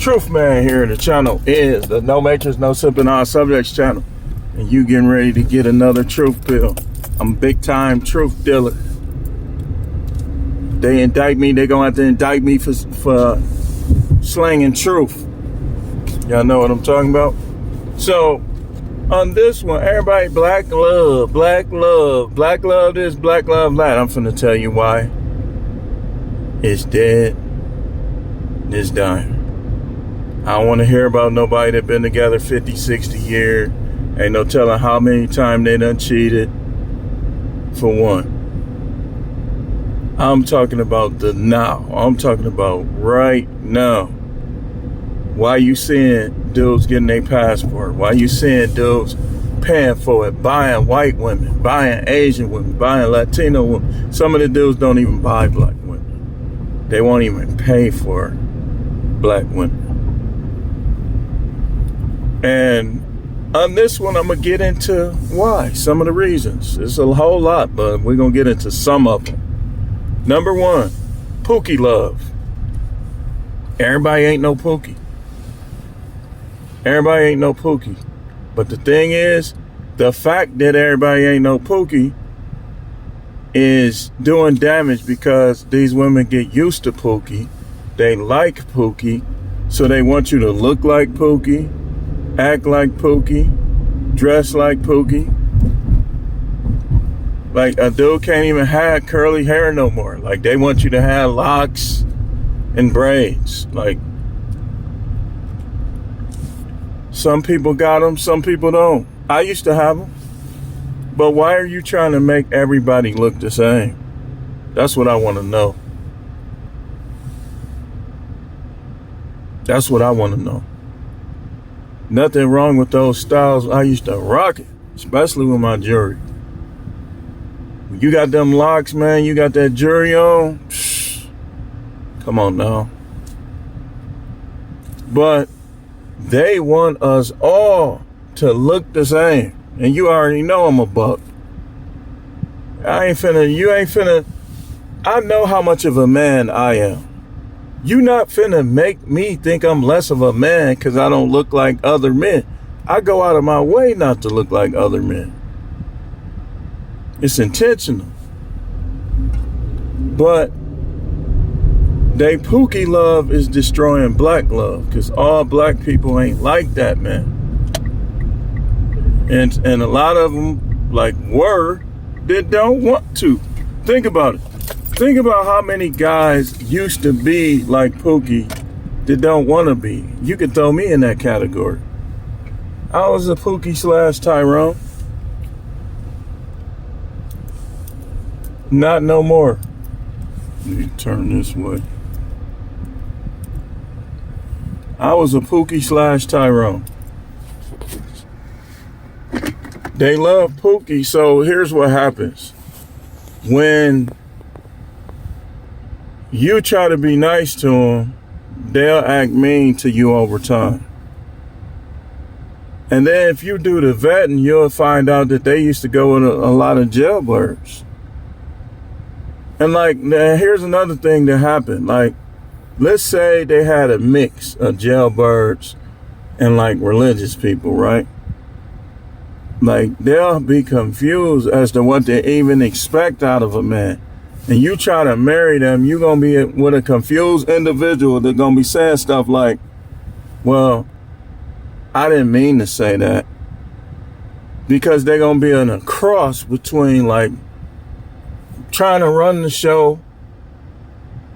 Truth Man here. The channel is the No Matrix, No Sipping on Subjects channel. And you getting ready to get another truth pill. I'm a big time truth dealer. They indict me, they gonna have to indict me for slanging truth. Y'all know what I'm talking about? So, on this one, everybody black love this, black love that. I'm finna tell you why. It's dead. It's dying. I don't want to hear about nobody that been together 50, 60 years. Ain't no telling how many times they done cheated. For one. I'm talking about the now. I'm talking about right now. Why you seeing dudes getting their passport? Why you seeing dudes paying for it? Buying white women, buying Asian women, buying Latino women. Some of the dudes don't even buy black women. They won't even pay for black women. And on this one, I'm going to get into why. Some of the reasons. It's a whole lot, but we're going to get into some of them. Number one, Pookie love. Everybody ain't no Pookie. Everybody ain't no Pookie. But the thing is, the fact that everybody ain't no Pookie is doing damage because these women get used to Pookie. They like Pookie, so they want you to look like Pookie, act like Pookie, dress like Pookie. Like a dude can't even have curly hair no more. Like they want you to have locks and braids. Like some people got them, some people don't. I used to have them. But why are you trying to make everybody look the same? That's what I want to know. That's what I want to know. Nothing wrong with those styles. I used to rock it, especially with my jewelry. You got them locks, man. You got that jewelry on. Come on now. But they want us all to look the same. And you already know I'm a buck. You ain't finna. I know how much of a man I am. You not finna make me think I'm less of a man because I don't look like other men. I go out of my way not to look like other men. It's intentional. But they Pookie love is destroying black love because all black people ain't like that, man. And a lot of them that don't want to. Think about it. Think about how many guys used to be like Pookie that don't want to be. You can throw me in that category. I was a Pookie / Tyrone. Not no more. Let me turn this way. I was a Pookie / Tyrone. They love Pookie, so here's what happens. When you try to be nice to them, they'll act mean to you over time. And then if you do the vetting, you'll find out that they used to go with a lot of jailbirds. And here's another thing that happened. Let's say they had a mix of jailbirds and religious people, right? They'll be confused as to what they even expect out of a man. And you try to marry them, you're going to be with a confused individual that's going to be saying stuff like, well, I didn't mean to say that. Because they're going to be in a cross between trying to run the show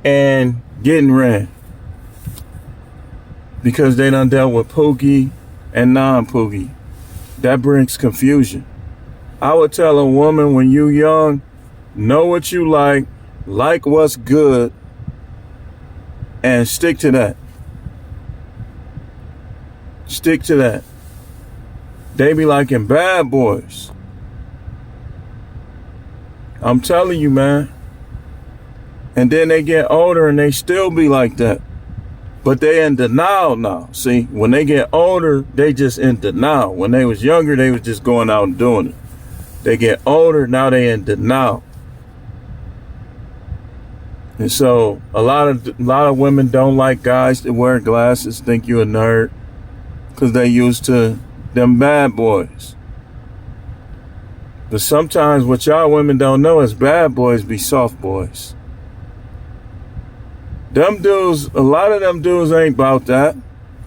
and getting ran. Because they done dealt with Pookie and non-Pookie. That brings confusion. I would tell a woman when you young, know what you like what's good, and stick to that. Stick to that. They be liking bad boys. I'm telling you, man. And then they get older and they still be like that. But they in denial now. See, when they get older, they just in denial. When they was younger, they was just going out and doing it. They get older, now they in denial. And so a lot of women don't like guys that wear glasses, think you a nerd, because they used to them bad boys. But sometimes what y'all women don't know is bad boys be soft boys. Them dudes, a lot of them dudes ain't about that.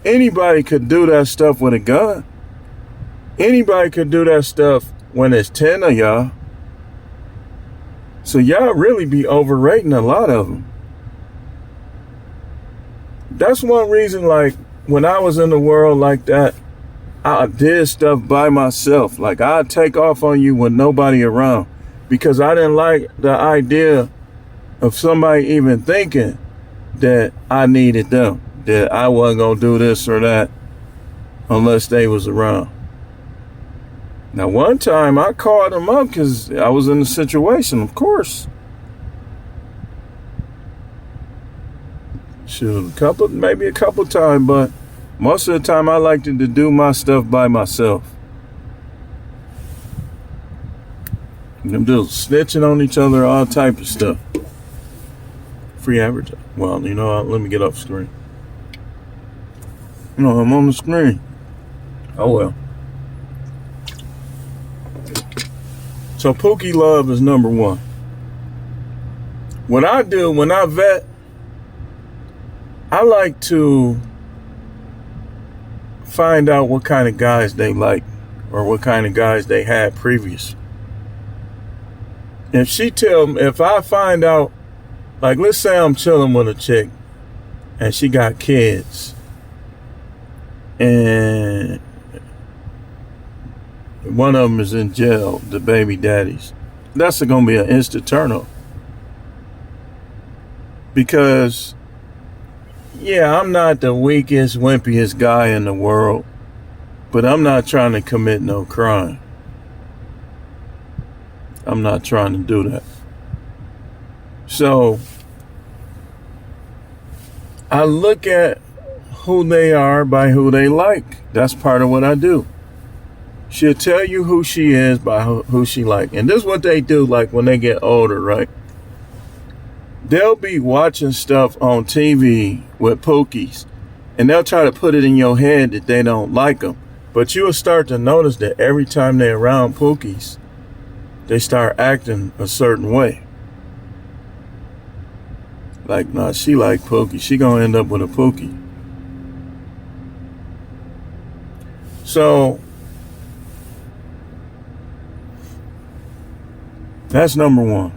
Anybody could do that stuff with a gun. Anybody could do that stuff when there's 10 of y'all. So y'all really be overrating a lot of them. That's one reason, like, when I was in the world like that, I did stuff by myself. Like, I'd take off on you with nobody around because I didn't like the idea of somebody even thinking that I needed them, that I wasn't going to do this or that unless they was around. Now, one time I called them up because I was in a situation, of course. Shoot, maybe a couple times, but most of the time I liked to do my stuff by myself. Them dudes snitching on each other, all type of stuff. Free advertising. Well, you know what? Let me get off screen. No, I'm on the screen. Oh well. So Pookie love is number one. What I do when I vet, I like to find out what kind of guys they like or what kind of guys they had previous. If I find out, like, let's say I'm chilling with a chick and she got kids and one of them is in jail, the baby daddies, that's going to be an instant turn off. Because, yeah, I'm not the weakest, wimpiest guy in the world, but I'm not trying to commit no crime. I'm not trying to do that. So I look at who they are by who they like. That's part of what I do. She'll tell you who she is by who she like. And this is what they do, like, when they get older, right? They'll be watching stuff on TV with Pookies, and they'll try to put it in your head that they don't like them. But you'll start to notice that every time they're around Pookies, they start acting a certain way. Like, nah, she like Pookie. She gonna end up with a Pookie. So that's number one.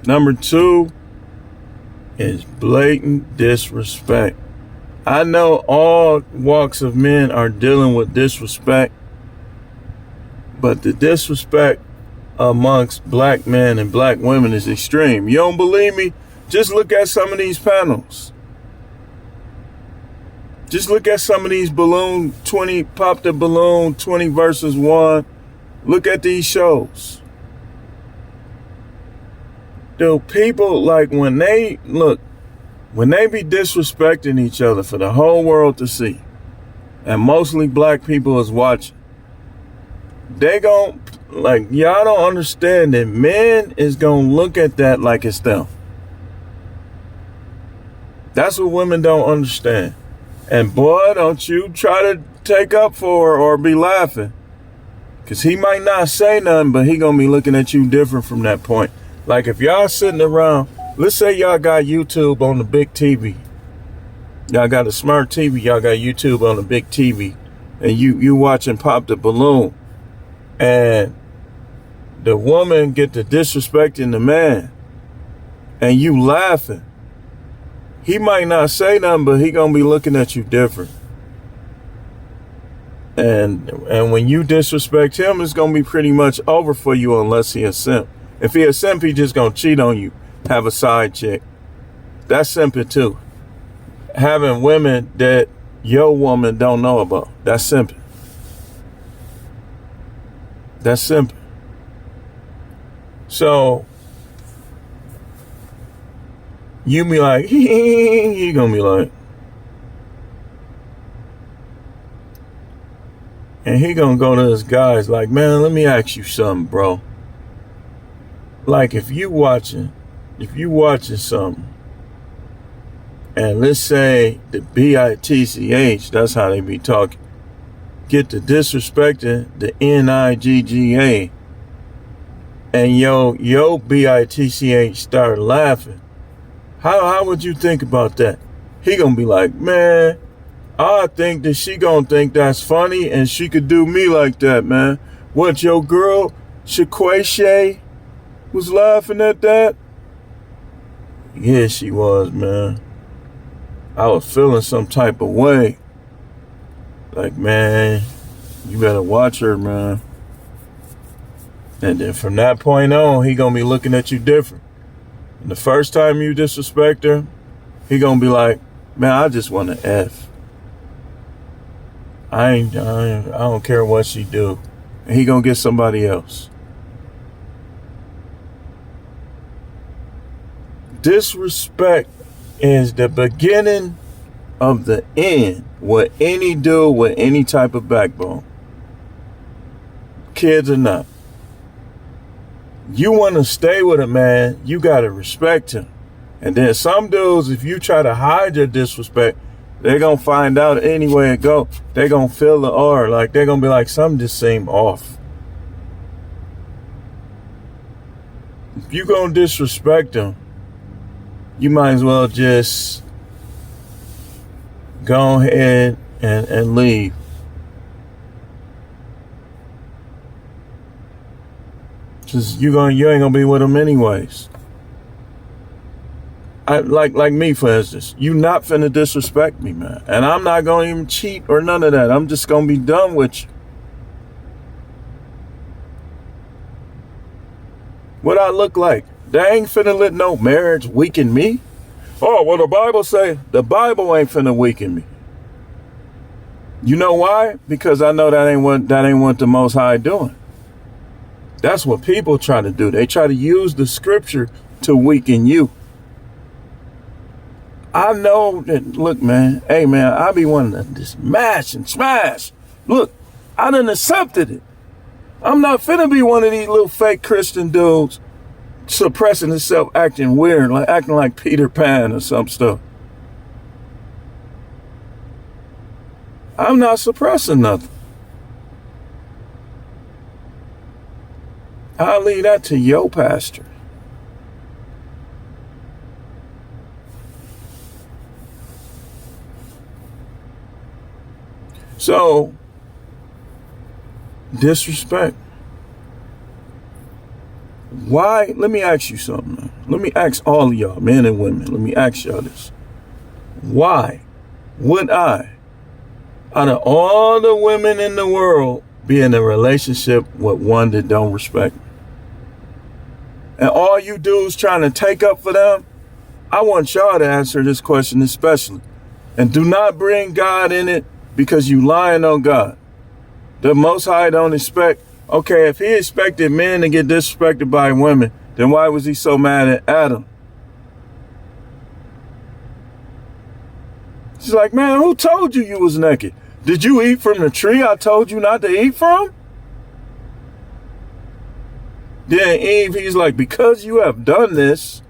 Number two is blatant disrespect. I know all walks of men are dealing with disrespect, but the disrespect amongst black men and black women is extreme. You don't believe me? Just look at some of these panels. Just look at some of these balloon 20, pop the balloon 20 versus 1. Look at these shows. Dude, people, like, when they be disrespecting each other for the whole world to see, and mostly black people is watching, they gon', like, y'all don't understand that men is gonna look at that like it's them. That's what women don't understand. And boy, don't you try to take up for her or be laughing. Because he might not say nothing, but he gonna be looking at you different from that point. Like, if y'all sitting around, let's say y'all got YouTube on the big TV. Y'all got a smart TV, y'all got YouTube on the big TV. And you watching Pop the Balloon. And the woman get to disrespecting the man. And you laughing. He might not say nothing, but he gonna be looking at you different. And when you disrespect him, it's gonna be pretty much over for you unless he a simp. If he a simp, he just gonna cheat on you, have a side chick. That's simping too. Having women that your woman don't know about. That's simping. That's simping. So you be like, he gonna be like, and he gonna go to his guys like, man, let me ask you something, bro. Like, if you watching if you watching something, and let's say the BITCH, that's how they be talking, get to disrespecting the NIGGA, and yo BITCH start laughing, how would you think about that? He gonna be like, man, I think that she gonna think that's funny and she could do me like that, man. What, your girl Shaquayshay was laughing at that? Yeah, she was, man. I was feeling some type of way. Like, man, you better watch her, man. And then from that point on, he gonna be looking at you different. And the first time you disrespect her, he gonna be like, man, I just want to F. I don't care what she do. And he gonna get somebody else. Disrespect is the beginning of the end with any dude with any type of backbone. Kids or not. You want to stay with a man, you got to respect him. And then some dudes, if you try to hide your disrespect, they're going to find out anywhere it go. They're going to feel the aura. Like, they're going to be like, something just seemed off. If you going to disrespect them, you might as well just go ahead and leave. Just you ain't gonna be with them anyways. Like me, for instance, you not finna disrespect me, man. And I'm not gonna even cheat or none of that. I'm just gonna be done with you. What I look like? They ain't finna let no marriage weaken me. Oh, well, the Bible say the Bible ain't finna weaken me. You know why? Because I know that ain't what the Most High doing. That's what people try to do. They try to use the scripture to weaken you. I know that, look, man, hey, man, I be wanting to just mash and smash. Look, I done accepted it. I'm not finna be one of these little fake Christian dudes suppressing himself, acting weird, like acting like Peter Pan or some stuff. I'm not suppressing nothing. I'll leave that to your pastor. So, disrespect. Why? Let me ask you something, man. Let me ask all of y'all, men and women. Let me ask y'all this. Why would I, out of all the women in the world, be in a relationship with one that don't respect me? And all you dudes trying to take up for them, I want y'all to answer this question especially. And do not bring God in it because you lying on God. The Most High don't expect. Okay, if he expected men to get disrespected by women, then why was he so mad at Adam? She's like, man, who told you was naked? Did you eat from the tree I told you not to eat from? Then Eve, he's like, because you have done this,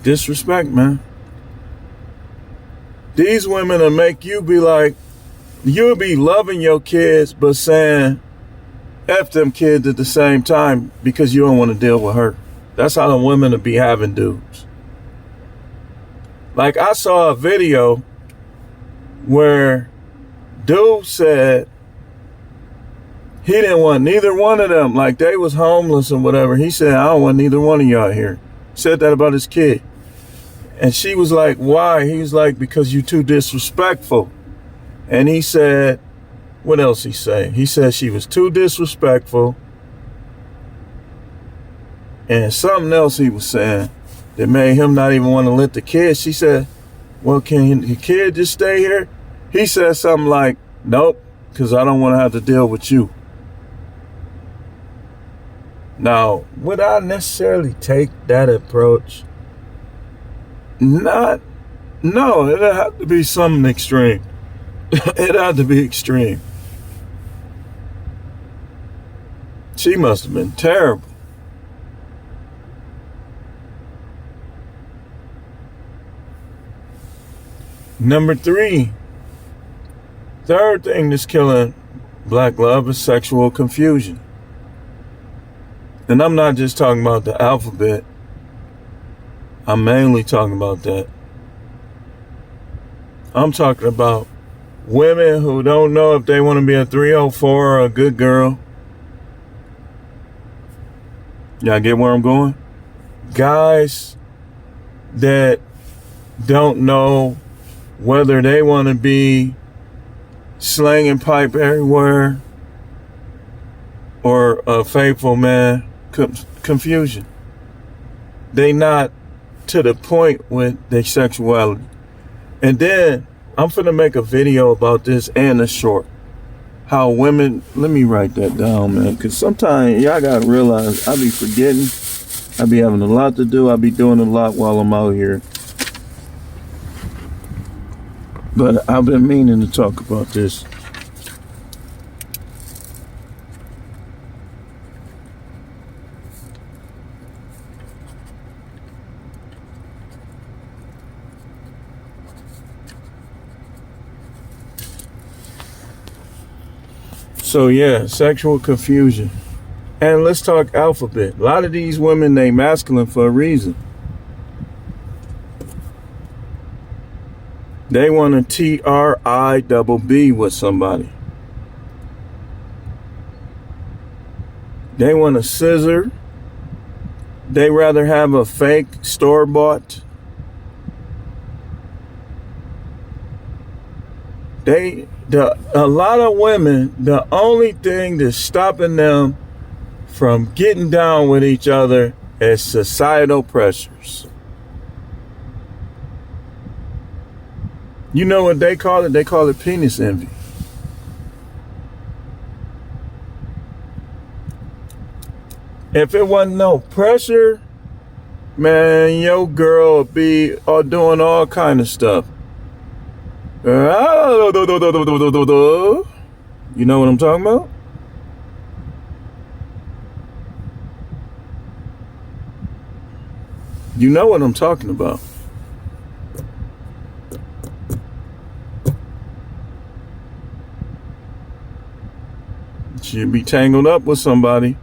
disrespect, man. These women will make you be like, you'll be loving your kids, but saying F them kids at the same time because you don't want to deal with her. That's how the women will be having dudes. Like, I saw a video where dude said he didn't want neither one of them. Like, they was homeless or whatever. He said, I don't want neither one of y'all here. Said that about his kid. And she was like, why? He was like, because you too disrespectful. And he said, what else he say? He said she was too disrespectful. And something else he was saying that made him not even want to let the kid. She said, well, can the kid just stay here? He said something like, nope, because I don't want to have to deal with you. Now, would I necessarily take that approach? No, it'd have to be something extreme. It had to be extreme. She must have been terrible. Number 3, third thing that's killing black love is sexual confusion. And I'm not just talking about the alphabet. I'm mainly talking about that. I'm talking about women who don't know if they want to be a 304 or a good girl. Y'all get where I'm going? Guys that don't know whether they want to be slanging pipe everywhere or a faithful man. Confusion. They not to the point with their sexuality. And then I'm finna make a video about this and a short. How women, let me write that down, man, because sometimes y'all gotta realize I be forgetting. I be having a lot to do. I be doing a lot while I'm out here. But I've been meaning to talk about this. So yeah, sexual confusion. And let's talk alphabet. A lot of these women, they masculine for a reason. They want a TRIBB with somebody. They want a scissor. They rather have a fake store-bought. A lot of women, the only thing that's stopping them from getting down with each other is societal pressures. You know what they call it? They call it penis envy. If it wasn't no pressure, man, your girl would be doing all kind of stuff. You know what I'm talking about? You know what I'm talking about. She'd be tangled up with somebody.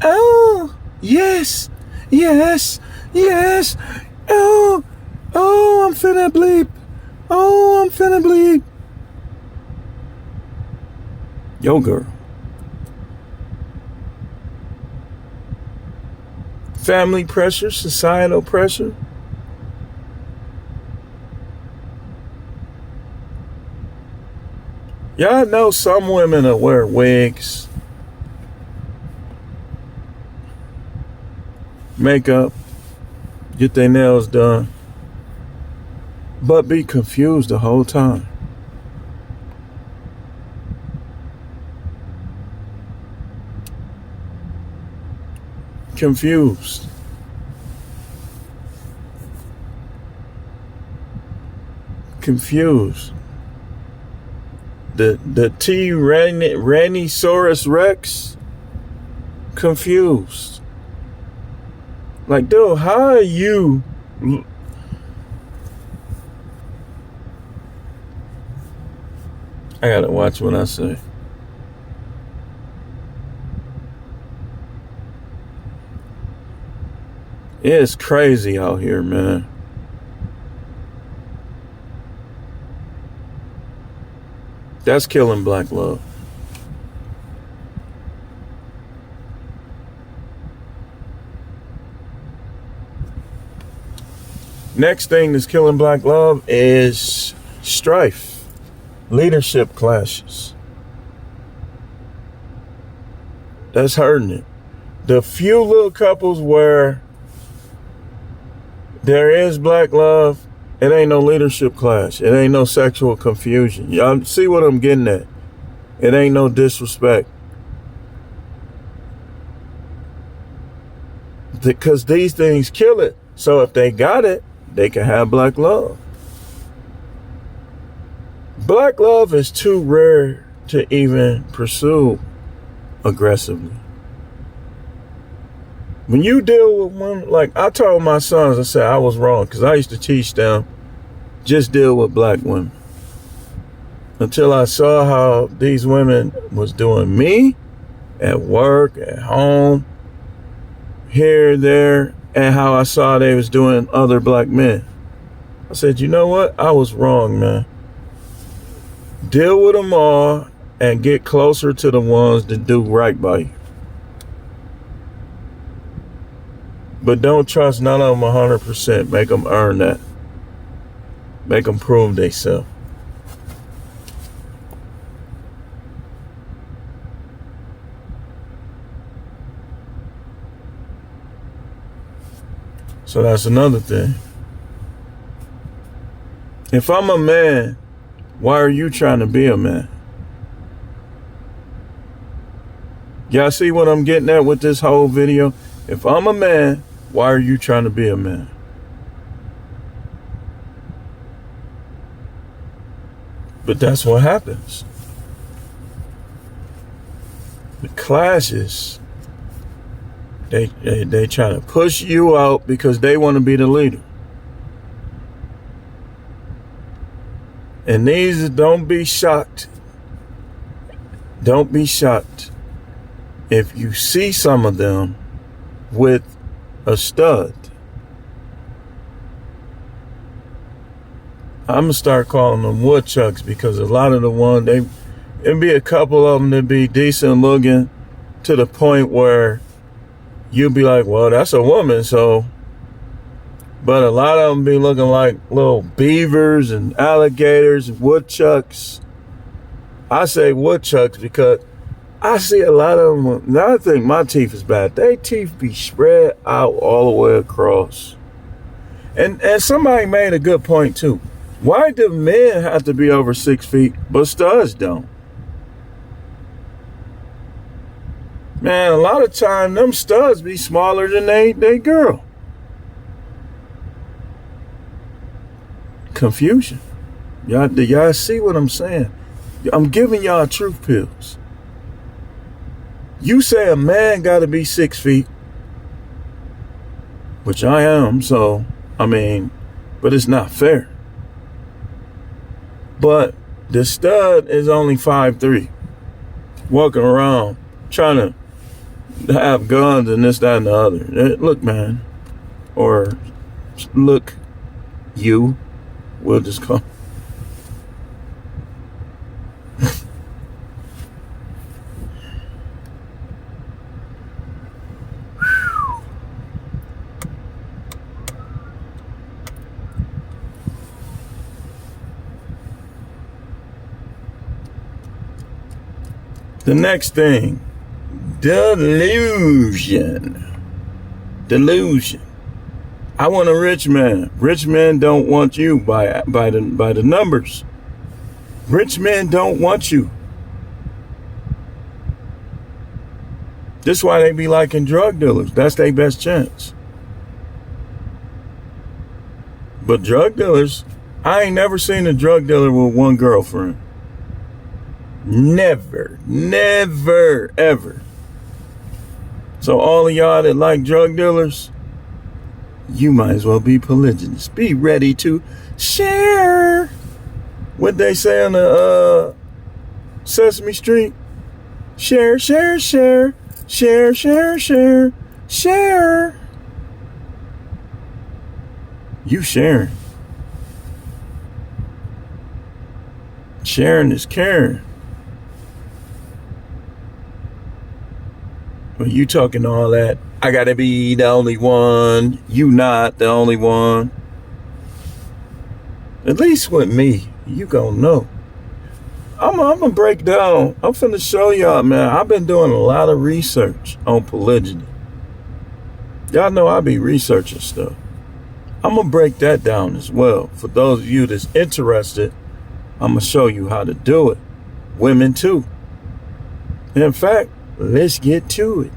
Oh, yes, yes, yes. Oh, I'm finna bleep. Oh, I'm finna bleep. Yo, girl. Family pressure, societal pressure. Y'all know some women that wear wigs, makeup, get their nails done, but be confused the whole time. Confused. Confused. The Tyrannosaurus Rex. Confused. Like, dude, how are you? I gotta watch what I say. It's crazy out here, man. That's killing black love. Next thing that's killing black love is strife, leadership clashes. That's hurting it. The few little couples where there is black love, it ain't no leadership clash. It ain't no sexual confusion. Y'all see what I'm getting at? It ain't no disrespect. Because these things kill it. So if they got it, they can have black love. Black love is too rare to even pursue aggressively. When you deal with women, like I told my sons, I said I was wrong because I used to teach them just deal with black women. Until I saw how these women was doing me at work, at home, here, there, and how I saw they was doing other black men. I said, you know what? I was wrong, man. Deal with them all and get closer to the ones that do right by you. But don't trust none of them 100%. Make them earn that. Make them prove themselves. So that's another thing. If I'm a man, why are you trying to be a man? Y'all see what I'm getting at with this whole video? If I'm a man, why are you trying to be a man? But that's what happens. The clashes, they try to push you out because they want to be the leader. And these, don't be shocked. Don't be shocked if you see some of them with a stud. I'm gonna start calling them woodchucks because a lot of the ones, it'd be a couple of them that be decent looking to the point where you'd be like, well, that's a woman, so. But a lot of them be looking like little beavers and alligators and woodchucks. I say woodchucks because I see a lot of them. Now I think my teeth is bad. Their teeth be spread out all the way across. And somebody made a good point too. Why do men have to be over 6 feet, but studs don't? Man, a lot of time them studs be smaller than they girl. Confusion. Y'all see what I'm saying? I'm giving y'all truth pills. You say a man got to be 6 feet, which I am, so, I mean, but it's not fair. But the stud is only 5'3", walking around trying to have guns and this, that, and the other. Look, man, or look, you, we'll just call. The next thing, delusion. I want a rich man. Rich men don't want you by the numbers. Rich men don't want you. This is why they be liking drug dealers. That's their best chance. But drug dealers, I ain't never seen a drug dealer with one girlfriend. Never, ever. So all of y'all that like drug dealers, you might as well be polygynous. Be ready to share. What they say on the Sesame Street? Share. You sharing. Sharing is caring. When you talking all that, I gotta be the only one, you not the only one. At least with me, you gonna know. I'm gonna break down. I'm finna show y'all, man. I've been doing a lot of research on polygyny. Y'all know I be researching stuff. I'm gonna break that down as well. For those of you that's interested, I'm gonna show you how to do it. Women too. In fact, let's get to it.